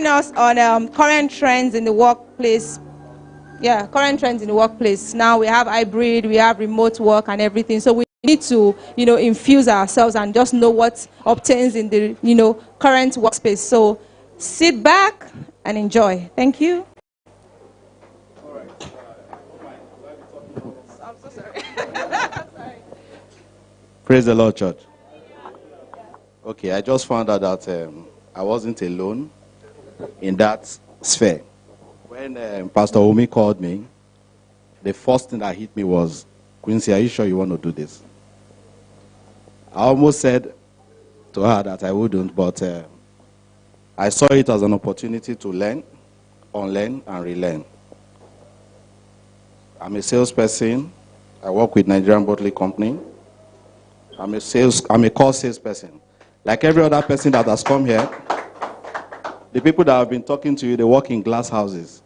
us on current trends in the workplace. Yeah, current trends in the workplace. Now we have hybrid, we have remote work and everything. So we need to, infuse ourselves and just know what obtains in the, current workspace. So sit back and enjoy. Thank you. All right. I'm so sorry. Sorry. Praise the Lord, church. Okay, I just found out that I wasn't alone in that sphere. When Pastor Omi called me, the first thing that hit me was, Quincy, are you sure you want to do this? I almost said to her that I wouldn't, but I saw it as an opportunity to learn, unlearn, and relearn. I'm a salesperson. I work with Nigerian Botley Company. I'm a core salesperson. Like every other person that has come here, the people that have been talking to you, they work in glass houses.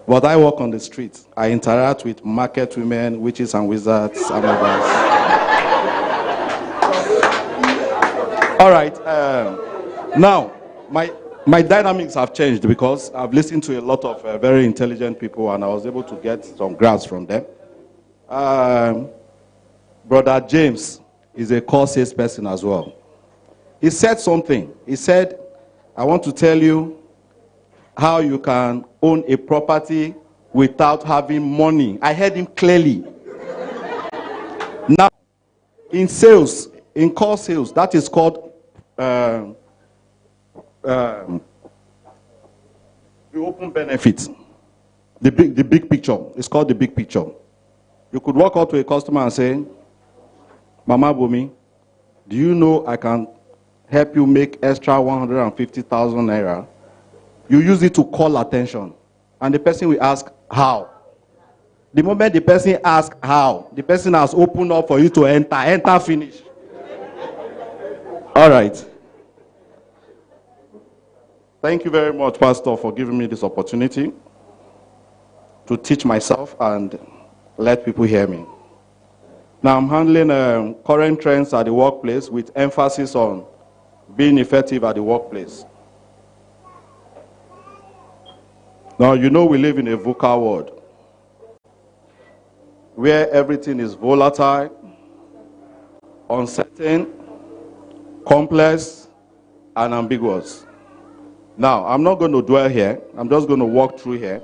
But I work on the streets. I interact with market women, witches and wizards, amoebas. All right. Now, my dynamics have changed because I've listened to a lot of very intelligent people and I was able to get some grasp from them. Brother James is a core salesperson as well. He said something. He said, I want to tell you how you can own a property without having money. I heard him clearly. Now, in sales, in core sales, that is called the open benefits. The big picture. It's called the big picture. You could walk out to a customer and say, Mama Bumi, do you know I can help you make extra 150,000 naira? You use it to call attention. And the person will ask, how? The moment the person asks how, the person has opened up for you to enter, finish. All right. Thank you very much, Pastor, for giving me this opportunity to teach myself and let people hear me. Now I'm handling current trends at the workplace with emphasis on being effective at the workplace. Now, you know we live in a VUCA world where everything is volatile, uncertain, complex, and ambiguous. Now, I'm not going to dwell here. I'm just going to walk through here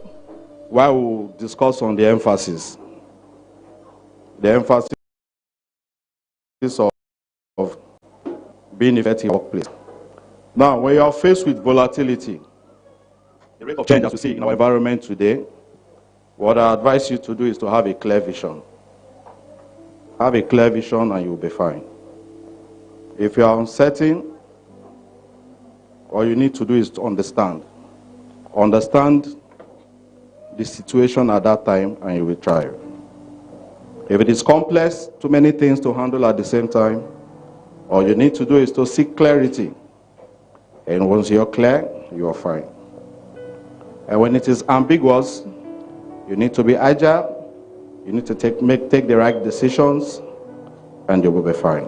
while we'll discuss on the emphasis. The emphasis of being effective in the workplace. Now, when you are faced with volatility, the rate of change as we see in our environment today, what I advise you to do is to have a clear vision. Have a clear vision and you'll be fine. If you are uncertain, all you need to do is to understand. Understand the situation at that time and you will thrive. If it is complex, too many things to handle at the same time, all you need to do is to seek clarity. And once you're clear, you are fine. And when it is ambiguous, you need to be agile, you need to take the right decisions, and you will be fine.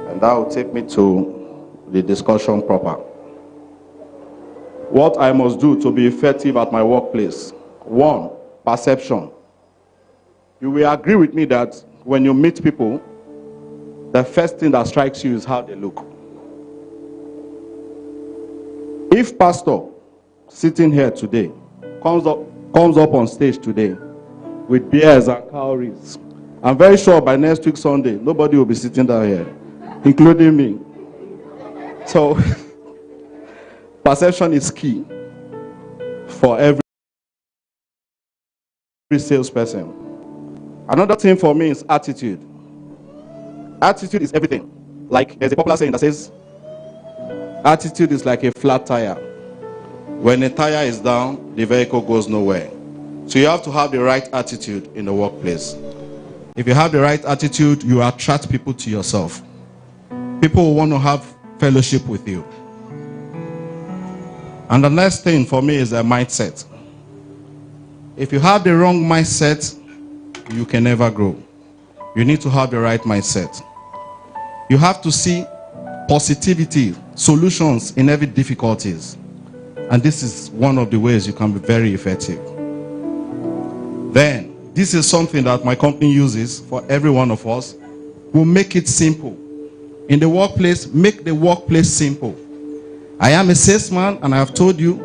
And that will take me to the discussion proper. What I must do to be effective at my workplace. 1, perception. You will agree with me that when you meet people, the first thing that strikes you is how they look. If pastor sitting here today comes up on stage today with beers and cowries, I'm very sure by next week Sunday, nobody will be sitting down here, including me. So, perception is key for every salesperson. Another thing for me is attitude. Attitude is everything. Like there's a popular saying that says, attitude is like a flat tire. When a tire is down, the vehicle goes nowhere. So you have to have the right attitude in the workplace. If you have the right attitude, you attract people to yourself. People will want to have fellowship with you. And the next thing for me is a mindset. If you have the wrong mindset, you can never grow. You need to have the right mindset. You have to see positivity, solutions in every difficulties. And this is one of the ways you can be very effective. Then, this is something that my company uses for every one of us. We'll make it simple. In the workplace, make the workplace simple. I am a salesman, and I have told you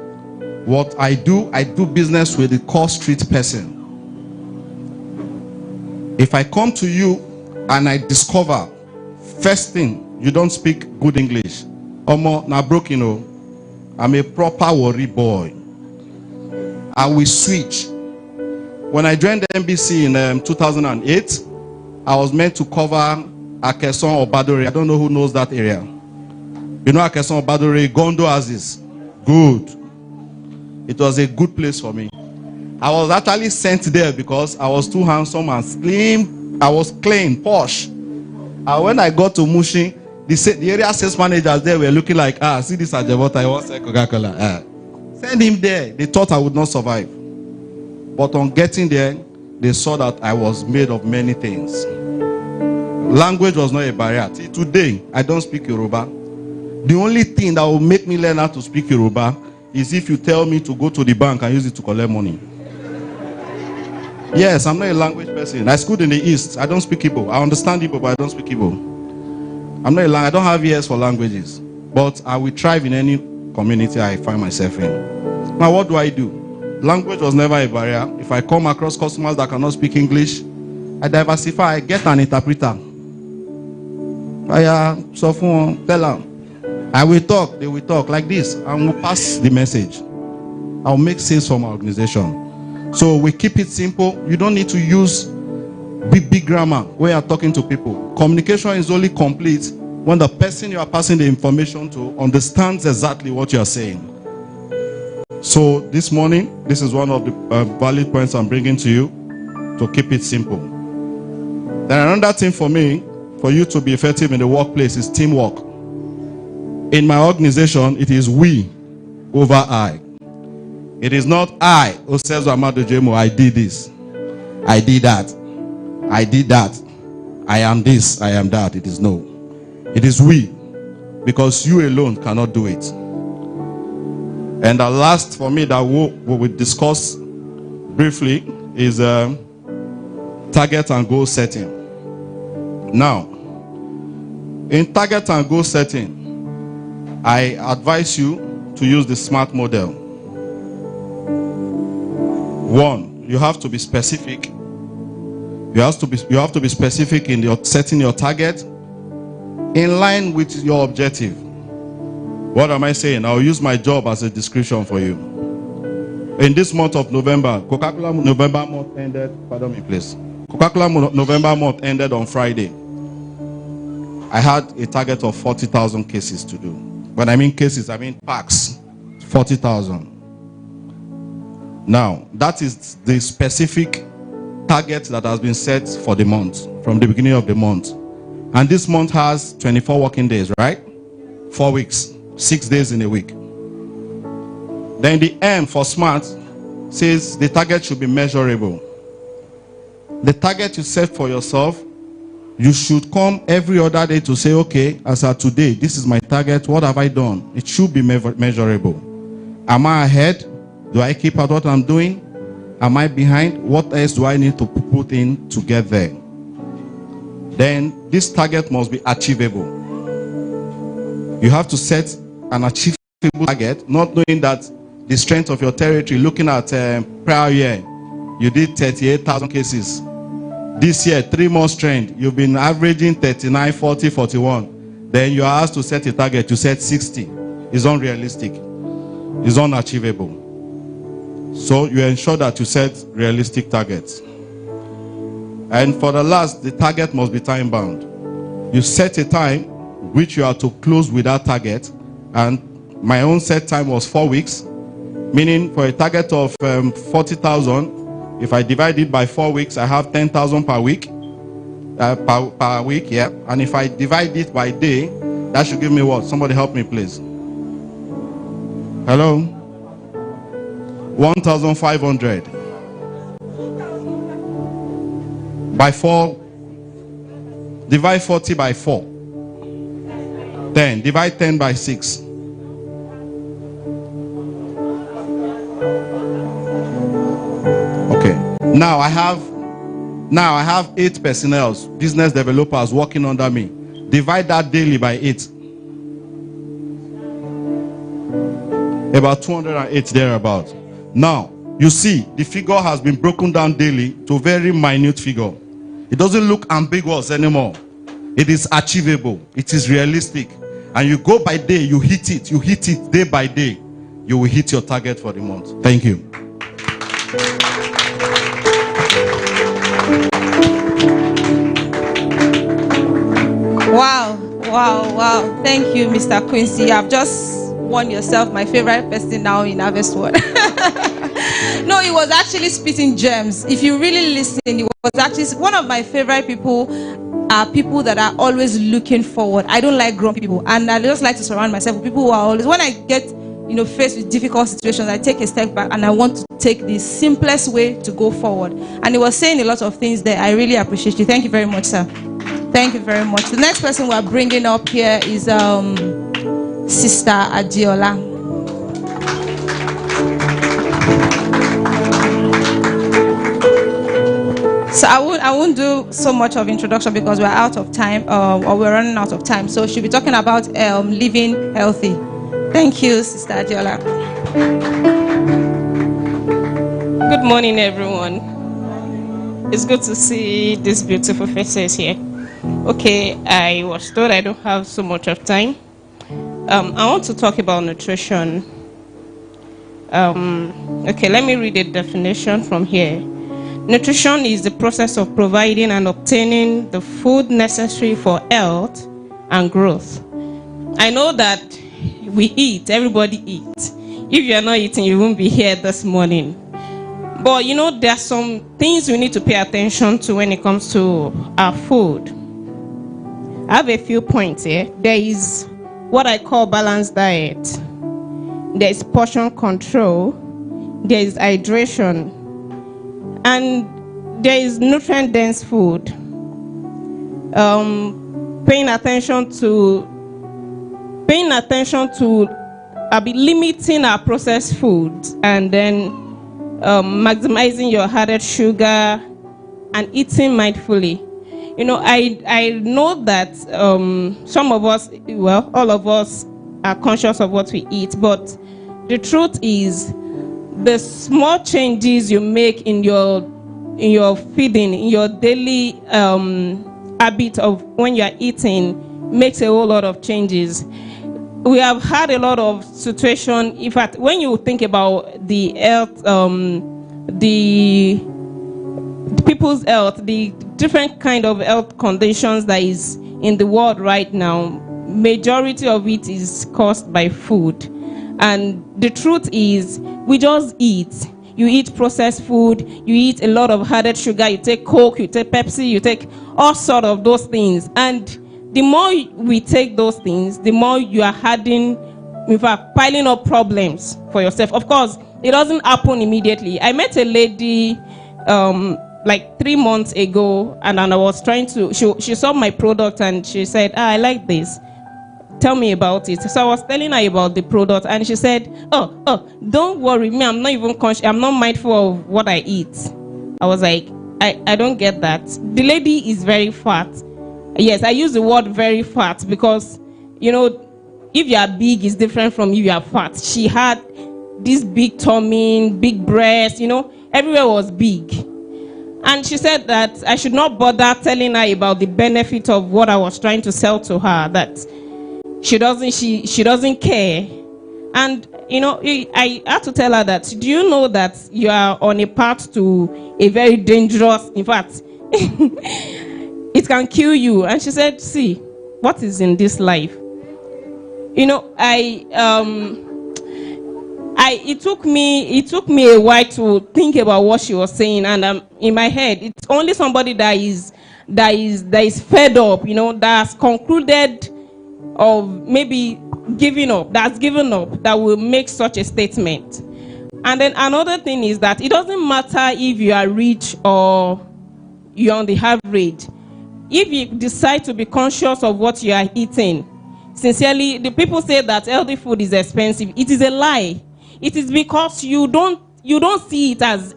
what I do business with the call street person. If I come to you and I discover, first thing, you don't speak good English. Omo, na broken, you know. I'm a proper worry boy. I will switch. When I joined the NBC in 2008, I was meant to cover Akeson or Badore. I don't know who knows that area. You know Akeson or Badore, Gondo Aziz. Good. It was a good place for me. I was actually sent there because I was too handsome and slim. I was clean, posh. And when I got to Mushin, the area sales managers there were looking like, see this Ajabota, I want to say Coca-Cola. Send him there. They thought I would not survive. But on getting there, they saw that I was made of many things. Language was not a barrier. Till today, I don't speak Yoruba. The only thing that will make me learn how to speak Yoruba is if you tell me to go to the bank and use it to collect money. Yes, I'm not a language person. I schooled in the East. I don't speak Igbo. I understand Igbo, but I don't speak Igbo. I'm not a language. I don't have ears for languages. But I will thrive in any community I find myself in. Now, what do? Language was never a barrier. If I come across customers that cannot speak English, I diversify. I get an interpreter. So tell them. I will talk. They will talk like this. And we'll pass the message. I'll make sales from our organization. So we keep it simple. You don't need to use big grammar when you're talking to people. Communication is only complete when the person you are passing the information to understands exactly what you are saying. So this morning, this is one of the valid points I'm bringing to you, to keep it simple. Then another thing for me, for you to be effective in the workplace, is teamwork. In my organization, it is we over I. It is not I who says, Amado Jemo, I did this, I did that, I did that, I am this, I am that. It is no. It is we, because you alone cannot do it. And the last for me that we will discuss briefly is target and goal setting. Now, in target and goal setting, I advise you to use the SMART model. 1, you have to be specific. You have to be specific in your setting your target in line with your objective. What am I saying? I'll use my job as a description for you. In this month of November, Coca-Cola November month ended. Pardon me, please. Coca-Cola November month ended on Friday. I had a target of 40,000 cases to do. When I mean cases, I mean packs. 40,000. Now, that is the specific target that has been set for the month, from the beginning of the month. And this month has 24 working days, right? 4 weeks, 6 days in a week. Then the M for SMART says the target should be measurable. The target you set for yourself, you should come every other day to say, okay, as of today, this is my target. What have I done? It should be measurable. Am I ahead? Do I keep at what I'm doing? Am I behind? What else do I need to put in to get there? Then this target must be achievable. You have to set an achievable target, not knowing that the strength of your territory, looking at prior year, you did 38,000 cases. This year, 3 months trend, you've been averaging 39, 40, 41. Then you are asked to set a target, you set 60. It's unrealistic. It's unachievable. So you ensure that you set realistic targets. And for the last, the target must be time bound. You set a time which you are to close with that target. And my own set time was 4 weeks, meaning for a target of 40,000, if I divide it by 4 weeks, I have 10,000 per week. Per week, yeah. And if I divide it by day, that should give me what? Somebody help me, please. Hello? 1,500. By 4, divide 40 by 4. 10. Divide 10 by 6. Okay. Now I have 8 personnel, business developers working under me. Divide that daily by 8. About 208 thereabout. Now, you see, the figure has been broken down daily to a very minute figure. It doesn't look ambiguous anymore. It is achievable. It is realistic. And you go by day, you hit it. You hit it day by day. You will hit your target for the month. Thank you. Wow, wow, wow. Thank you, Mr. Quincy. You have just won yourself my favorite person now in Harvest World. No, he was actually spitting gems. If you really listen, he was actually one of my favorite people. Are people that are always looking forward. I don't like grumpy people, and I just like to surround myself with people who are always, when I get faced with difficult situations, I take a step back and I want to take the simplest way to go forward. And he was saying a lot of things there. I really appreciate you. Thank you very much, sir. Thank you very much. The next person we're bringing up here is Sister Adiola. So I won't do so much of introduction because we're out of time, or we're running out of time. So she'll be talking about living healthy. Thank you, Sister Adiola. Good morning, everyone. It's good to see these beautiful faces here. Okay, I was told I don't have so much of time. I want to talk about nutrition. Okay, let me read the definition from here. Nutrition is the process of providing and obtaining the food necessary for health and growth. I know that we eat, everybody eats. If you're not eating, you won't be here this morning. But there are some things we need to pay attention to when it comes to our food. I have a few points here. There is what I call balanced diet. There is portion control. There is hydration. And there is nutrient-dense food. Paying attention to limiting our processed foods, and then maximizing your added sugar and eating mindfully. I know that some of us, well, all of us are conscious of what we eat, but the truth is, the small changes you make in your feeding, in your daily habit of when you are eating, makes a whole lot of changes. We have had a lot of situation. In fact, when you think about the health, the people's health, the different kind of health conditions that is in the world right now, majority of it is caused by food. And the truth is, we just eat. You eat processed food, you eat a lot of added sugar, you take Coke, you take Pepsi, you take all sort of those things. And the more we take those things, the more you are adding, in fact, piling up problems for yourself. Of course, it doesn't happen immediately. I met a lady like 3 months ago, and I was trying to, she saw my product and she said, I like this. Tell me about it. So I was telling her about the product, and she said, oh, don't worry, me, I'm not even conscious, I'm not mindful of what I eat. I was like, I don't get that. The lady is very fat. Yes, I use the word very fat because, if you are big, it's different from if you are fat. She had this big tummy, big breasts, everywhere was big. And she said that I should not bother telling her about the benefit of what I was trying to sell to her, that she doesn't care. And I had to tell her that, do you know that you are on a path to a very dangerous, in fact, it can kill you. And she said, see, what is in this life? It took me a while to think about what she was saying, and in my head, it's only somebody that is fed up, that has concluded of maybe giving up, that's given up, that will make such a statement. And then another thing is that it doesn't matter if you are rich or you're on the average. If you decide to be conscious of what you are eating, sincerely, the people say that healthy food is expensive. It is a lie. It is because you don't see it as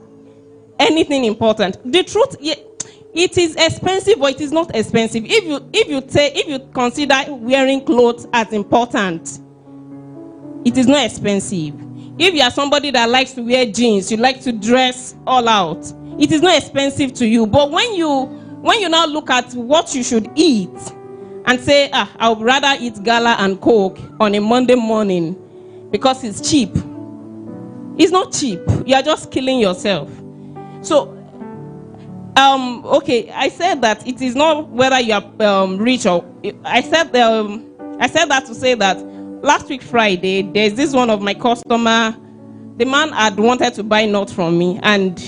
anything important. The truth, it is expensive, but it is not expensive. If you consider wearing clothes as important, it is not expensive. If you are somebody that likes to wear jeans, you like to dress all out, it is not expensive to you. But when you now look at what you should eat and say, I would rather eat gala and coke on a Monday morning because it's cheap. It's not cheap. You are just killing yourself. So, okay, I said that it is not whether you are rich or... I said that to say that last week Friday, there's this one of my customer, the man had wanted to buy nuts from me, and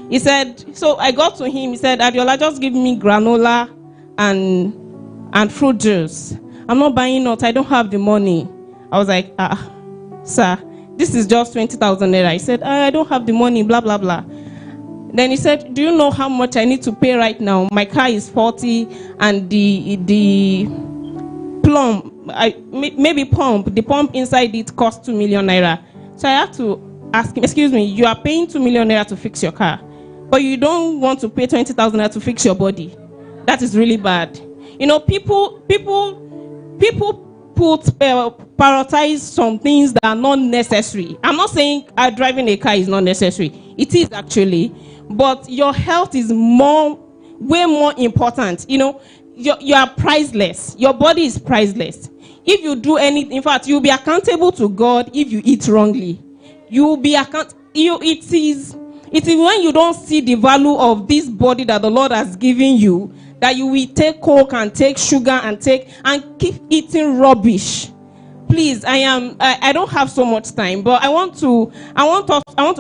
he said, so I got to him, he said, Adiola, just give me granola and fruit juice. I'm not buying nuts, I don't have the money. I was like, sir, this is just 20,000 naira. He said, I don't have the money, blah, blah, blah. Then he said, do you know how much I need to pay right now? My car is 40 and the plumb, the pump inside it costs 2 million naira. So I have to ask him, excuse me, you are paying 2 million naira to fix your car, but you don't want to pay 20,000 naira to fix your body. That is really bad. You know, people prioritize some things that are not necessary. I'm not saying driving a car is not necessary. It is actually, but your health is way more important. You know, you are priceless. Your body is priceless. If you do anything, in fact, you'll be accountable to God if you eat wrongly. You will be it is when you don't see the value of this body that the Lord has given you that you will take coke and take sugar and keep eating rubbish. Please, I don't have so much time, but I want to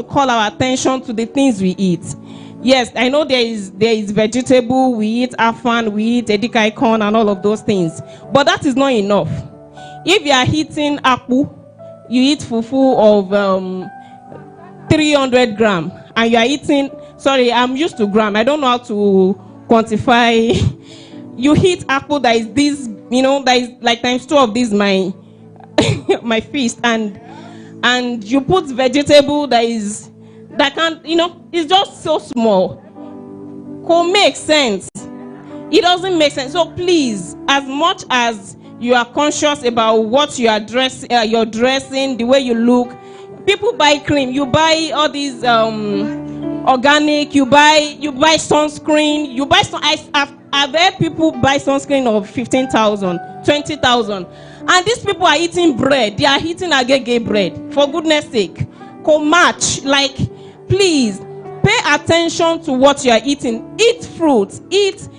call our attention to the things we eat. Yes, I know there is vegetable, we eat afan, we eat edikai corn and all of those things, but that is not enough. If you are eating akpu, you eat fufu of 300 gram, and you are eating, sorry, I'm used to gram, I don't know how to quantify. You eat akpu that is this, you know, that is like times 2 of this my my fist, and you put vegetable that can't, you know, it's just so small. Could make sense. It doesn't make sense. So please, as much as you are conscious about what you are dressing, your dressing, the way you look, people buy cream, you buy all these organic, you buy sunscreen, you buy I've heard people buy sunscreen of 15,000, 20,000, and these people are eating bread. They are eating agege bread. For goodness sake, match. Like, please pay attention to what you are eating. Eat fruits. Eat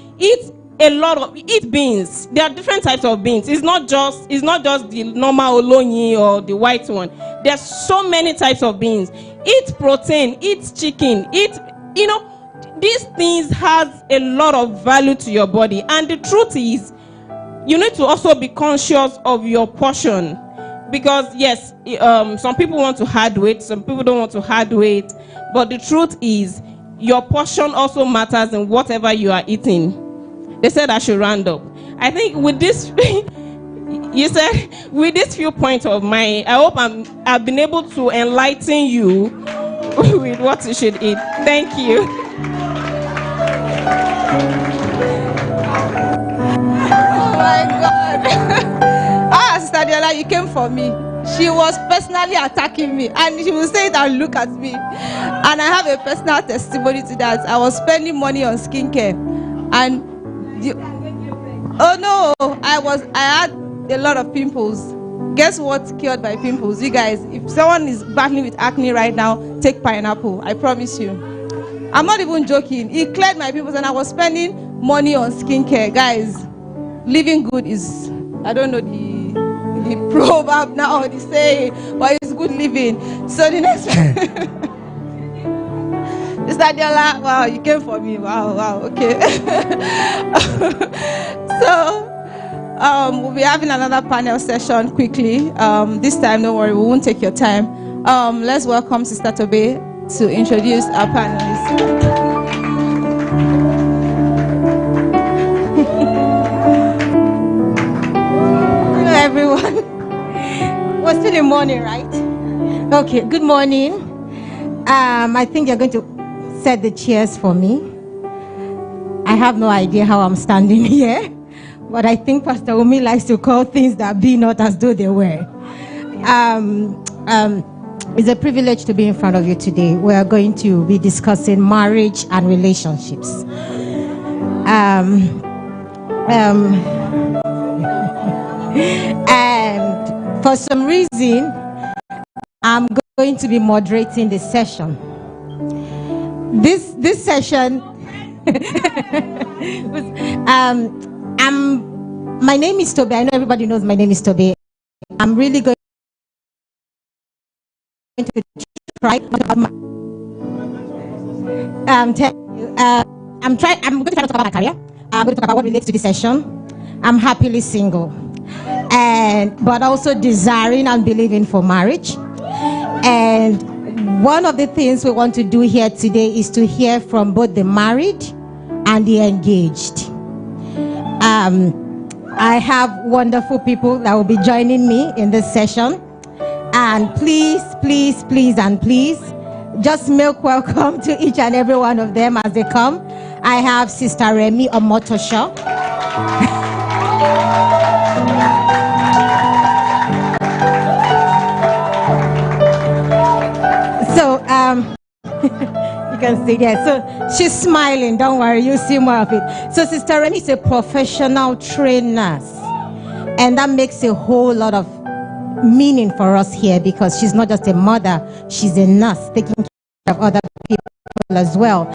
beans. There are different types of beans. It's not just the normal olonyi or the white one. There's so many types of beans. Eat protein. Eat chicken. You know, these things has a lot of value to your body. And the truth is, you need to also be conscious of your portion. Because yes, some people want to add weight, some people don't want to add weight. But the truth is, your portion also matters in whatever you are eating. They said I should round up. I think with this, you said, with this viewpoint of mine, I hope I've been able to enlighten you with what you should eat. Thank you. Oh my God. Sister Adiola, you came for me. She was personally attacking me, and she will say it and look at me. And I have a personal testimony to that. I was spending money on skincare, and oh no, I had a lot of pimples. Guess what cured my pimples? You guys, if someone is battling with acne right now, take pineapple. I promise you. I'm not even joking. It cleared my pimples, and I was spending money on skincare. Guys, living good is, I don't know the proverb now or the saying, but it's good living. So the next Mr. Adiola, wow, you came for me. Wow, okay. So we'll be having another panel session quickly. This time, don't worry, we won't take your time. Let's welcome Sister Tobe to introduce our panelists. Hello, everyone. still in morning, right? Okay, good morning. I think you're going to set the chairs for me. I have no idea how I'm standing here, but I think Pastor Umi likes to call things that be not as though they were. It's a privilege to be in front of you today. We are going to be discussing marriage and relationships. And for some reason, I'm going to be moderating this session. This session, my name is Toby. I know everybody knows my name is Toby. I'm really going to try. I'm going to try to talk about my career. I'm going to talk about what relates to this session. I'm happily single, but also desiring and believing for marriage. And one of the things we want to do here today is to hear from both the married and the engaged. I have wonderful people that will be joining me in this session. And please, just make welcome to each and every one of them as they come. I have Sister Remi Omotosho. So, you can see there. So, she's smiling. Don't worry, you'll see more of it. So, Sister Remi is a professional trained nurse. And that makes a whole lot of meaning for us here, because she's not just a mother, she's a nurse taking care of other people as well.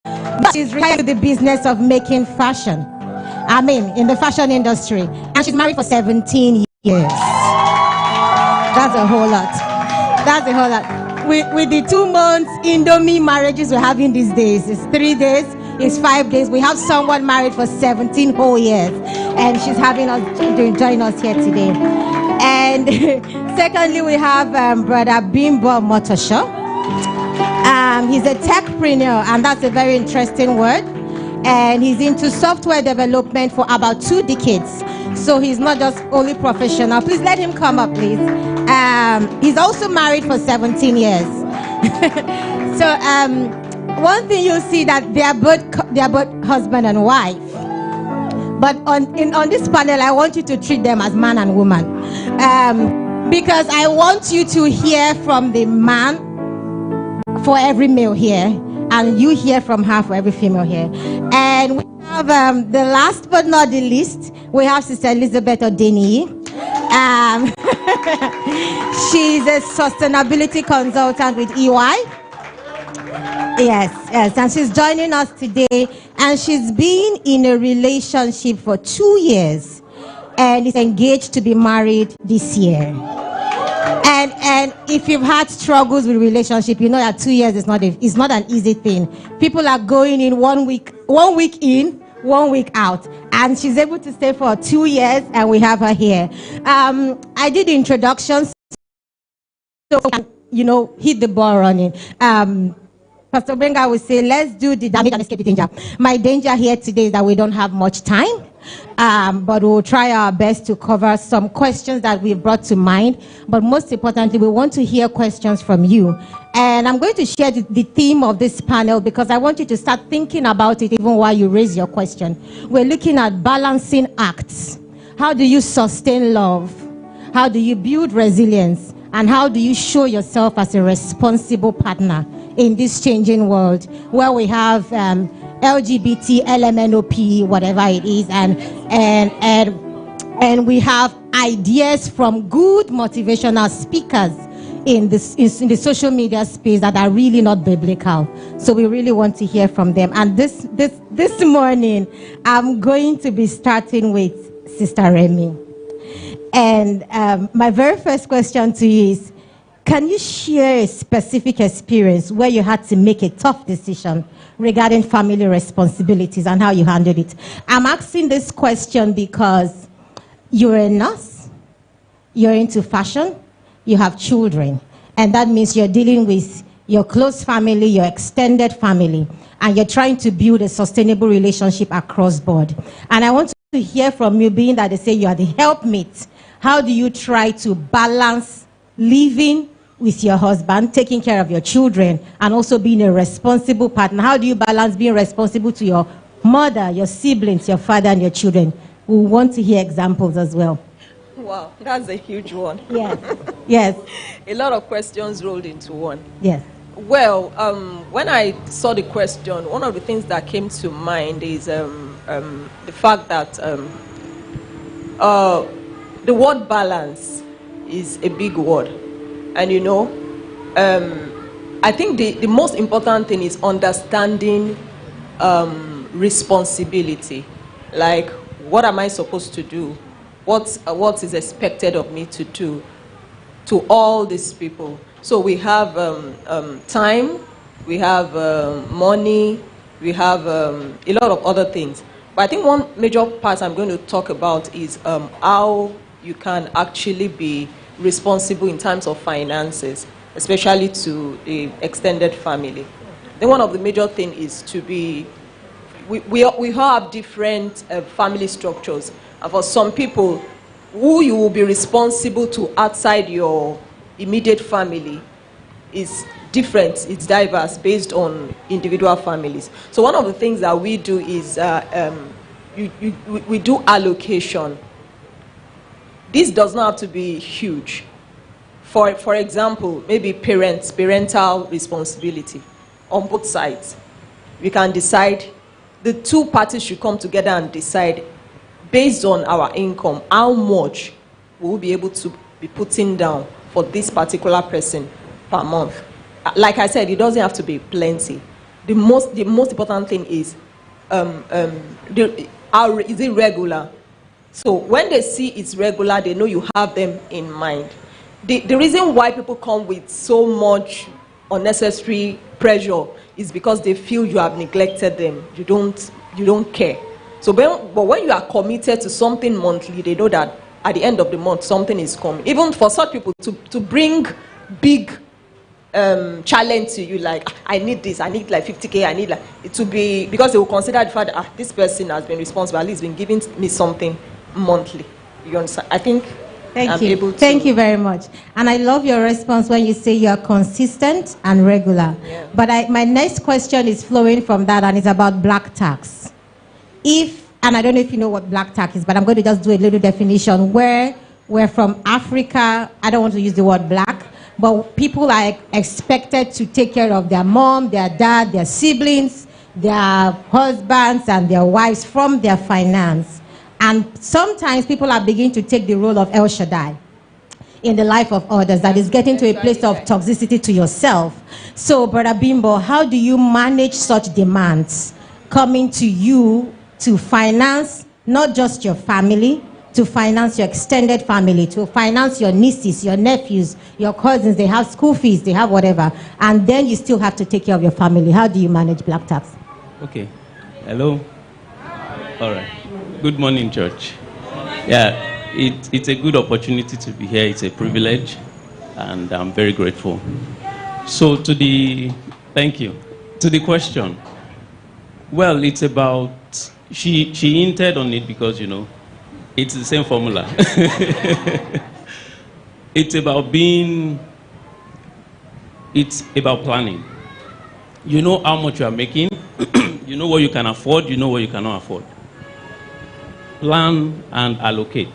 But she's retired to the business of making fashion. In the fashion industry. And she's married for 17 years. That's a whole lot. With the 2 months Indomie marriages we're having these days, it's 3 days, it's 5 days. We have someone married for 17 whole years. And she's having us to join us here today. And secondly, we have Brother Bimbo Motosho. He's a techpreneur, and that's a very interesting word. And he's into software development for about 2 decades. So he's not just only professional. Please let him come up, please. He's also married for 17 years. So one thing you'll see that they are both husband and wife. But on this panel, I want you to treat them as man and woman. Because I want you to hear from the man for every male here, and you hear from her for every female here. And we have, the last but not the least, we have Sister Elizabeth Odeni. She's a sustainability consultant with EY. Yes, and she's joining us today, and she's been in a relationship for 2 years, and is engaged to be married this year. And if you've had struggles with relationship, you know that 2 years is not an easy thing. People are going in 1 week in, 1 week out, and she's able to stay for 2 years, and we have her here. I did the introductions, so hit the ball running. Pastor Benga would say, let's do the damage and escape the danger. My danger here today is that we don't have much time, but we'll try our best to cover some questions that we've brought to mind. But most importantly, we want to hear questions from you. And I'm going to share the theme of this panel, because I want you to start thinking about it even while you raise your question. We're looking at balancing acts. How do you sustain love? How do you build resilience? And how do you show yourself as a responsible partner in this changing world where we have LGBT, LMNOP, whatever it is, and we have ideas from good motivational speakers in the social media space that are really not biblical. So we really want to hear from them. And this morning, I'm going to be starting with Sister Remi. And my very first question to you is, can you share a specific experience where you had to make a tough decision regarding family responsibilities and how you handled it? I'm asking this question because you're a nurse, you're into fashion, you have children, and that means you're dealing with your close family, your extended family, and you're trying to build a sustainable relationship across board. And I want to hear from you, being that they say you are the helpmate. How do you try to balance living with your husband, taking care of your children, and also being a responsible partner? How do you balance being responsible to your mother, your siblings, your father, and your children? We want to hear examples as well. Wow, that's a huge one. Yes. Yes. A lot of questions rolled into one. Yes. Well, when I saw the question, one of the things that came to mind is the fact that the word balance is a big word. And I think the most important thing is understanding responsibility. Like, what am I supposed to do? What is expected of me to do to all these people? So we have time, we have money, we have a lot of other things. But I think one major part I'm going to talk about is how you can actually be responsible in terms of finances, especially to the extended family. Then one of the major things is to be, we all have different family structures. And for some people, who you will be responsible to outside your immediate family is different, it's diverse based on individual families. So one of the things that we do is we do allocation. This does not have to be huge. For example, maybe parental responsibility on both sides. We can decide, the two parties should come together and decide, based on our income, how much we will be able to be putting down for this particular person per month. Like I said, it doesn't have to be plenty. The most important thing is, is it regular? So when they see it's regular, they know you have them in mind. The reason why people come with so much unnecessary pressure is because they feel you have neglected them. You don't care. So but when you are committed to something monthly, they know that at the end of the month, something is coming. Even for such people to bring big challenge to you, like, I need this, I need like 50K, I need like, it to be, because they will consider the fact that this person has been responsible, at least been giving me something monthly. You understand? I think Thank you. Thank you very much. And I love your response when you say you're consistent and regular. Yeah. But my next question is flowing from that, and it's about black tax. And I don't know if you know what black tax is, but I'm going to just do a little definition. Where we're from Africa, I don't want to use the word black, but people are expected to take care of their mom, their dad, their siblings, their husbands, and their wives from their finance. And sometimes people are beginning to take the role of El Shaddai in the life of others, that is getting to a place of toxicity to yourself. So, Brother Bimbo, how do you manage such demands coming to you to finance not just your family, to finance your extended family, to finance your nieces, your nephews, your cousins? They have school fees, they have whatever, and then you still have to take care of your family. How do you manage black tax? Okay. Hello. All right. Good morning, church. Yeah, it's a good opportunity to be here. It's a privilege, and I'm very grateful. So thank you. To the question. Well, it's about, she hinted on it because, it's the same formula. It's about planning. You know how much you are making. You know what you can afford. You know what you cannot afford. Plan and allocate.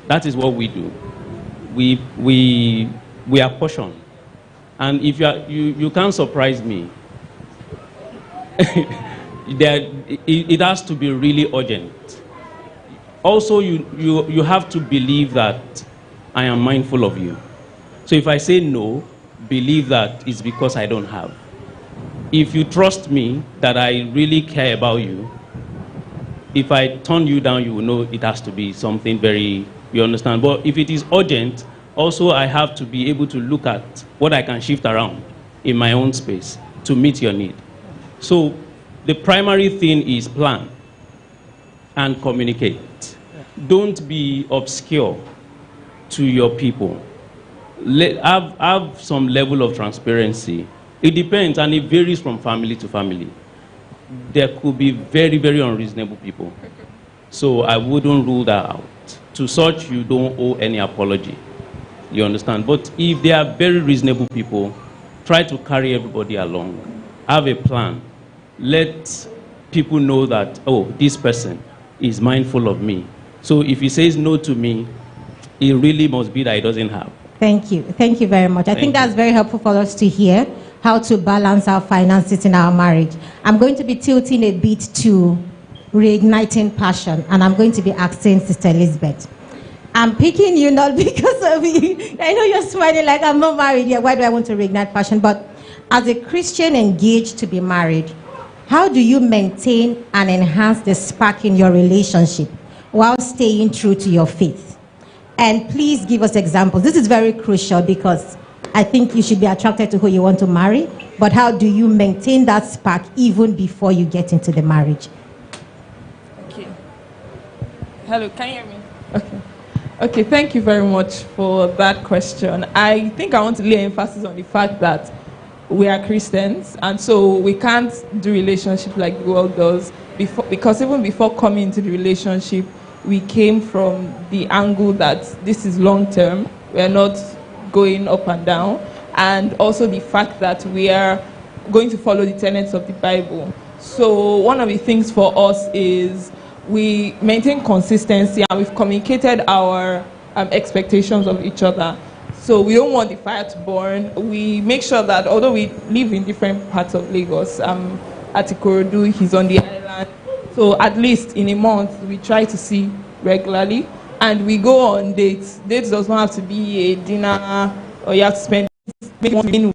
That is what we do. We apportion. And if you can't surprise me. It has to be really urgent. Also, you have to believe that I am mindful of you. So if I say no, believe that it's because I don't have. If you trust me that I really care about you, if I turn you down, you will know it has to be something very, you understand? But if it is urgent, also I have to be able to look at what I can shift around in my own space to meet your need. So the primary thing is plan and communicate. Don't be obscure to your people. Have some level of transparency. It depends, and it varies from family to family. There could be very, very unreasonable people. So I wouldn't rule that out. to such, you don't owe any apology. You understand? But if they are very reasonable people, try to carry everybody along. Have a plan. Let people know that, oh, this person is mindful of me. So if he says no to me, it really must be that he doesn't have. Thank you. Thank you very much. I think that's very helpful for us to hear how to balance our finances in our marriage. I'm going to be tilting a bit to reigniting passion, and I'm going to be asking Sister Elizabeth. I'm picking you not because of you. I know you're smiling like I'm not married yet. Why do I want to reignite passion? But as a Christian engaged to be married, how do you maintain and enhance the spark in your relationship while staying true to your faith? And please give us examples. This is very crucial because I think you should be attracted to who you want to marry, but how do you maintain that spark even before you get into the marriage? Okay. Hello, can you hear me? Okay. Okay, thank you very much for that question. I think I want to lay emphasis on the fact that we are Christians, and so we can't do relationship like the world does, because even before coming into the relationship, we came from the angle that this is long-term. We're not going up and down, and also the fact that we are going to follow the tenets of the Bible. So one of the things for us is we maintain consistency, and we've communicated our expectations of each other. So we don't want the fire to burn. We make sure that although we live in different parts of Lagos, at Ikorodu, he's on the island. So at least in a month, we try to see regularly, and we go on dates. Dates does not have to be a dinner, or you have to spend maybe 1 minute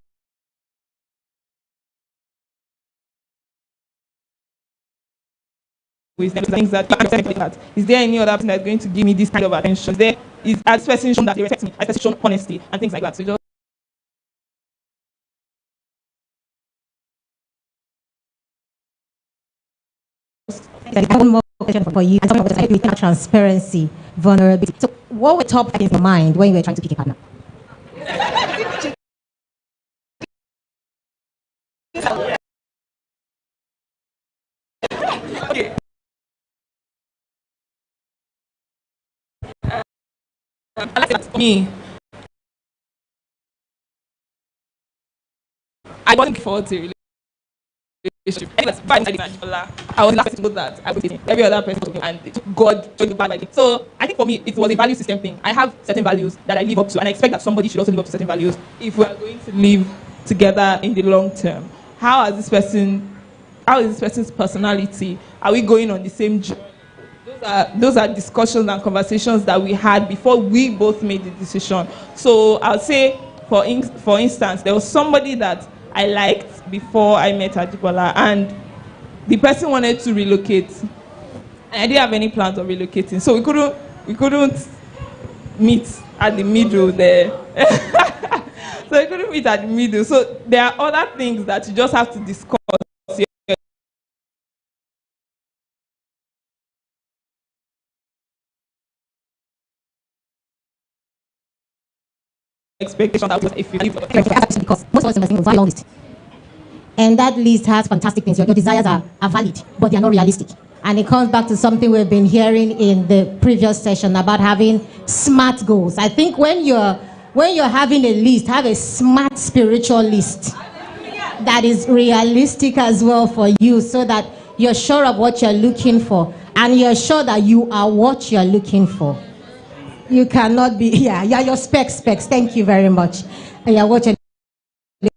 with them, things that is there any other person that's going to give me this kind of attention? Is this person shown that they respect me? Has this person shown honesty and things like that? So just one more question for you, and talking about the transparency, vulnerability. So, what were top things in your mind when you were trying to pick a partner? okay. Me, I wasn't looking forward to a relationship. I was the last person to know that I was dating. Every other person told me, and God told me bad by me. So I think for me, it was a value system thing. I have certain values that I live up to, and I expect that somebody should also live up to certain values if we are going to live together in the long term. How is this person's personality? Are we going on the same journey? Those are discussions and conversations that we had before we both made the decision. So I'll say, for instance, there was somebody that I liked before I met Ajibola, and the person wanted to relocate, and I didn't have any plans of relocating, so we couldn't meet at the middle there. So we couldn't meet at the middle. So there are other things that you just have to discuss. Expectation that if you leave, because most of us investing a very long list, and that list has fantastic things. Your desires are valid, but they are not realistic. And it comes back to something we've been hearing in the previous session about having smart goals. I think when you're having a list, have a smart spiritual list that is realistic as well for you, so that you're sure of what you're looking for, and you're sure that you are what you're looking for. You cannot be, your specs. Thank you very much. Yeah, what you're looking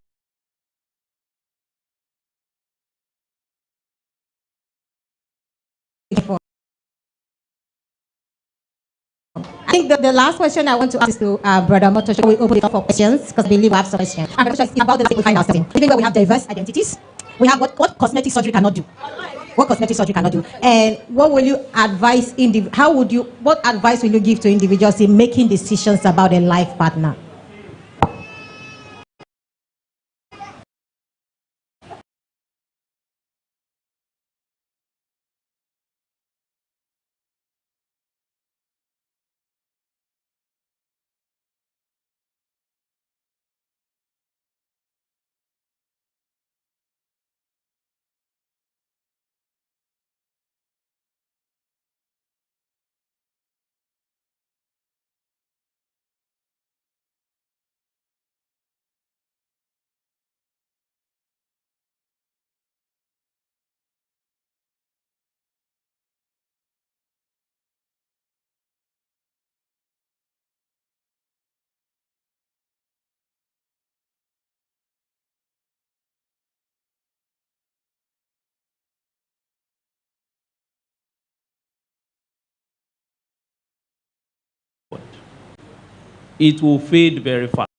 for. I think the last question I want to ask is to Brother Motosho. We open it up for questions because I believe we have some questions. And the question is about the state we find ourselves in. Even though we have diverse identities, we have what cosmetic surgery cannot do. What cosmetic surgery cannot do. And what will you advise what advice will you give to individuals in making decisions about a life partner? it will fade very fast.